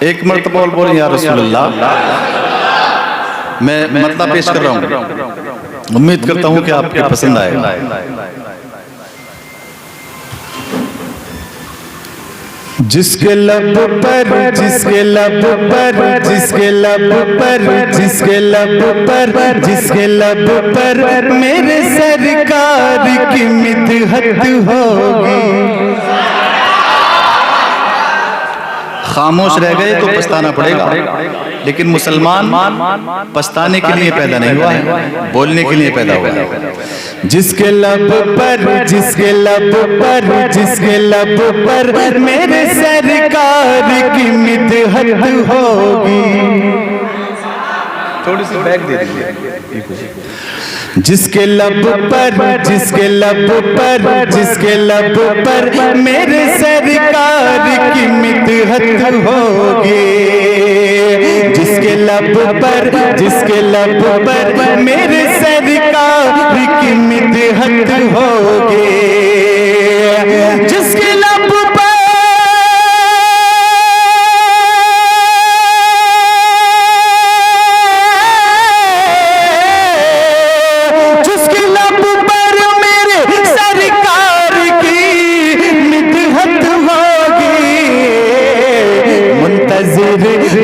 एक मरतबा बोल या रसूलुल्लाह। मैं मतलब पेश कर रहा हूँ, उम्मीद करता हूँ कि आपके पसंद आएगा। जिसके लब पर जिसके लब पर जिसके लब पर जिसके लब पर जिसके लब पर मेरे सरकार की मिदहत होगी। खामोश रह गए तो पछताना पड़ेगा, लेकिन मुसलमान पछताने के लिए पैदा नहीं हुआ है, बोलने के लिए पैदा हुआ है। जिसके लब पर जिसके लब पर जिसके लब पर मेरे सरकार की मिदहत होगी। थोड़ी सी बैग दे दीजिए। जिसके लब पर जिसके लब पर जिसके लब पर मेरे सरकार की मिदहत होगी। जिसके लब पर जिसके लब पर मेरे सरकार की मिदहत होगी। जिसके लब पर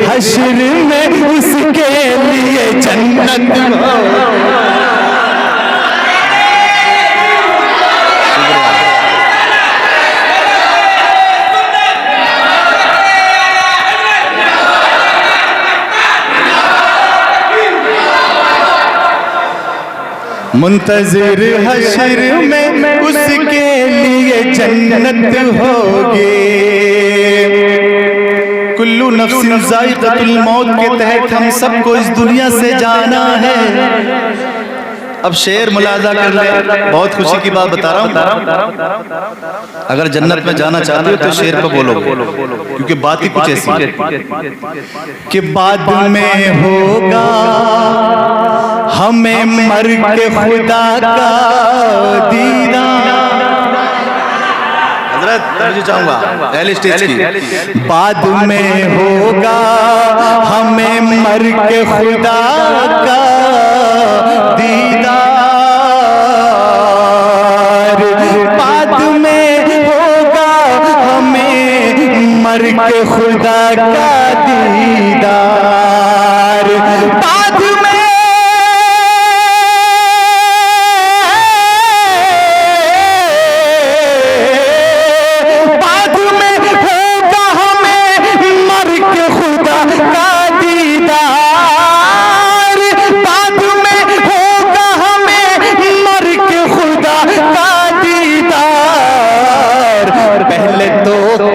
हश्र में उसके लिए जन्नत हो। मुंतज़िर हश्र में उसके लिए जन्नत होगी। कुल्लू नफ्सिन ज़ाइक़तुल मौत के तहत हम सबको इस दुनिया से जाना है। अब शेर मुलाज़ा कर ले, बहुत खुशी की बात बता रहा हूँ। अगर जन्नत में जाना चाहते हो तो शेर को बोलो, क्योंकि बात ही कुछ ऐसी कि बाद में होगा हमें मर के खुदा का दीदार। मुझे चाहूंगा पहले स्टेज की। बाद में होगा हमें मर के खुदा का दीदार। बाद में होगा हमें मर के खुदा का दीदार। बाद में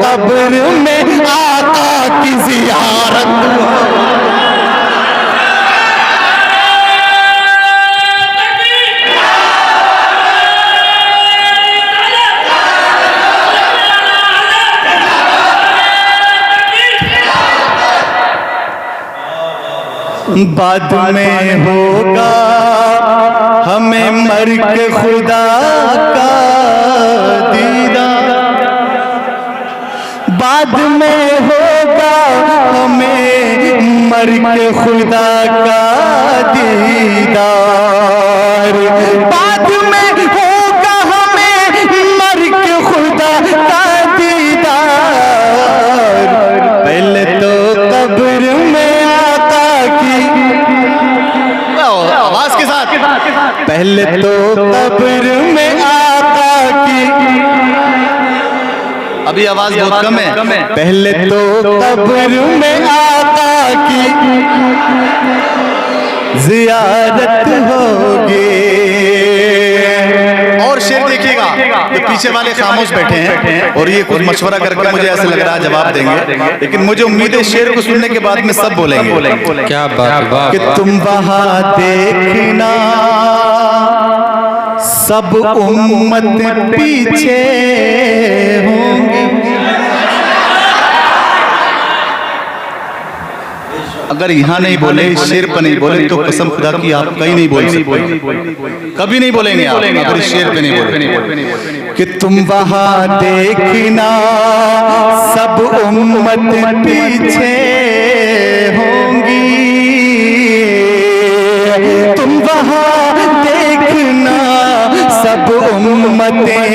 कब्र में आका की ज़ियारत। बाद में होगा हमें मर के खुदा का दीदार। बाद में होगा हमें मर के खुदा का दीदार। बाद में होगा हमें मर के खुदा का दीदार। पहले तो कब्र में आका की आवाज के साथ, पहले तो कब्र में आका की। अभी आवाज बहुत कम है। पहले तो कब्र में आका की ज़ियारत होगी। और शेर देखिएगा, ये पीछे वाले खामोश बैठे हैं और ये कुछ मशवरा करके मुझे ऐसा लग रहा है जवाब देंगे, लेकिन मुझे उम्मीद है शेर को सुनने के बाद में सब बोलेंगे। क्या बात कि तुम वहां देखना सब उम्मत पीछे होंगी। अगर यहाँ नहीं बोले, इस शेर पर नहीं बोले, तो कसम खुदा की आप कहीं नहीं बोल सकते, कभी नहीं बोलेंगे आप अगर इस शेर पे नहीं बोले। कि तुम वहां देखना सब उम्मत पीछे होंगी, तुम वहां देखना सब उम्मतें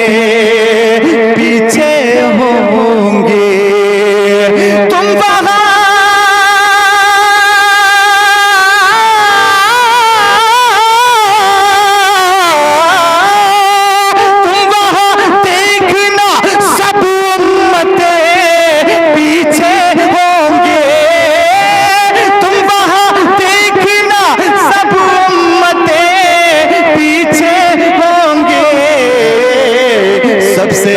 पीछे होंगे, तुम वहां सबसे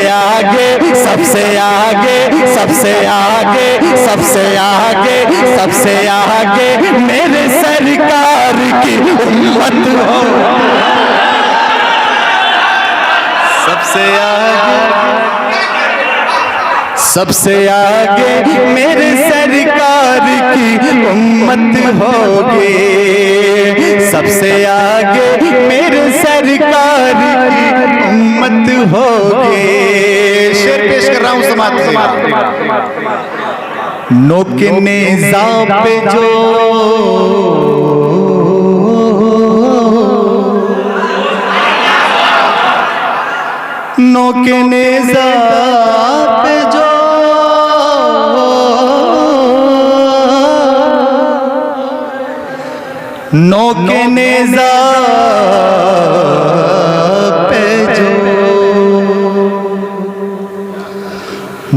आगे सबसे आगे सबसे आगे सबसे आगे सबसे आगे मेरे सरकार की उम्मत हो, सबसे आगे सबसे आगे मेरे सरकार की उम्मत होगी, सबसे आगे मेरे सरकार की उम्मत होगी। शेर पेश कर रहा हूं, समाप्त। नोके नेज़ा पे जो नोके नेज़ा पे जो नोके नेज़ा पे जो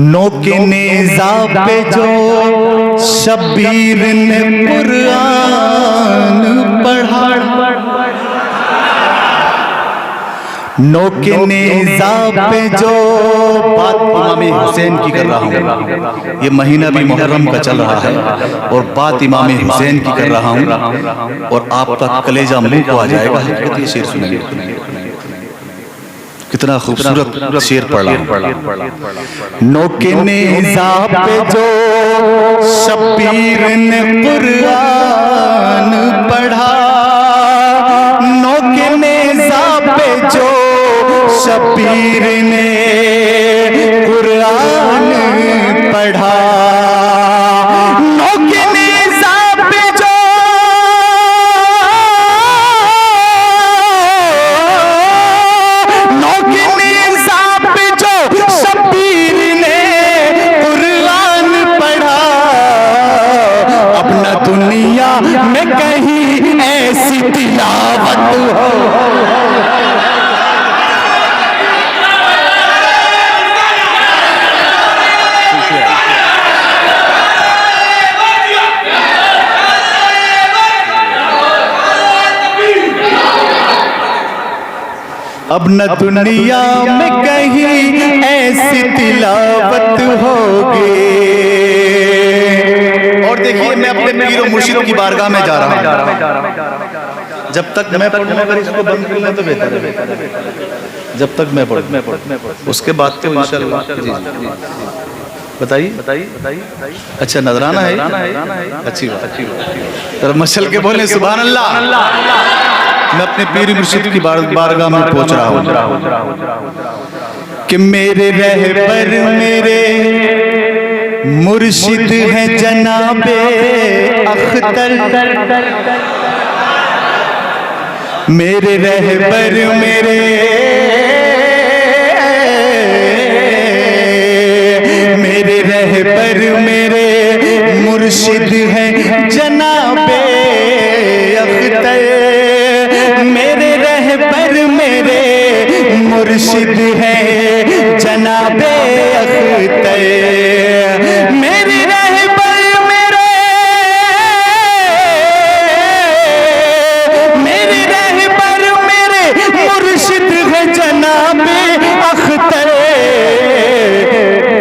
नोके नेज़ा पे जो शब्बीर ने कुरान पढ़ा, नोके नेज़ा पे जो बात इमाम हुसैन की कर रहा हूँ, ये महीना भी मुहर्रम का चल रहा है और बात इमाम हुसैन की कर रहा हूँ और आपका कलेजा मुंह को आ जाएगा। ये शेर सुनेंगे, कितना खूबसूरत शेर पढ़ा। नोके नेज़ा पे जो शब्बीर ने कुरान पढ़ा, नोके नेज़ा पे जो शब्बीर ने कुरान पढ़ा, नोके नेज़ा पे जो नोके नेज़ा पे जो शब्बीर ने कुरान पढ़ा, अपना दुनिया में कहीं ऐसी तिलावत हो, अब न दुनिया में कहीं ऐसी तिलावत होगी। और देखिए, मैं अपने पीर और मुर्शिद की बारगाह में जा रहा हूँ। जब तक मैं पढ़ूंगा, अगर इसको बंद कर लें तो बेहतर है। जब तक मैं पढ़ूं, उसके बाद तो इंशाअल्लाह। बताइए। अच्छा, नजराना है, अच्छी बात। तो मशल के बोले सुभान अल्लाह। मैं अपने पीर मुर्शिद की बारगाह में पहुंच रहा हूँ कि मेरे रहबर मेरे मुर्शिद हैं जनाबे अख्तर, मेरे रहबर मेरे रहबर मेरे मुर्शिद हैं जनाबे अख्तर, मेरे रहबर मेरे मुर्शिद हैं जनाबे अख्तर, मेरे रहबर मेरे रहबर मेरे मुर्शिद हैं जनाबे अख्तर,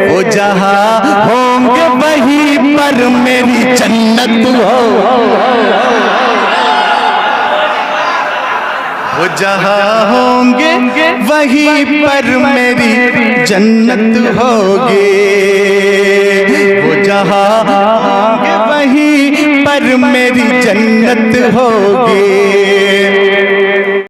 वो जहाँ होंगे वहीं पर मेरी जन्नत हो, वो जहाँ होंगे वहीं पर मेरी जन्नत होगी, वो जहाँ पर मेरी जन्नत होगी।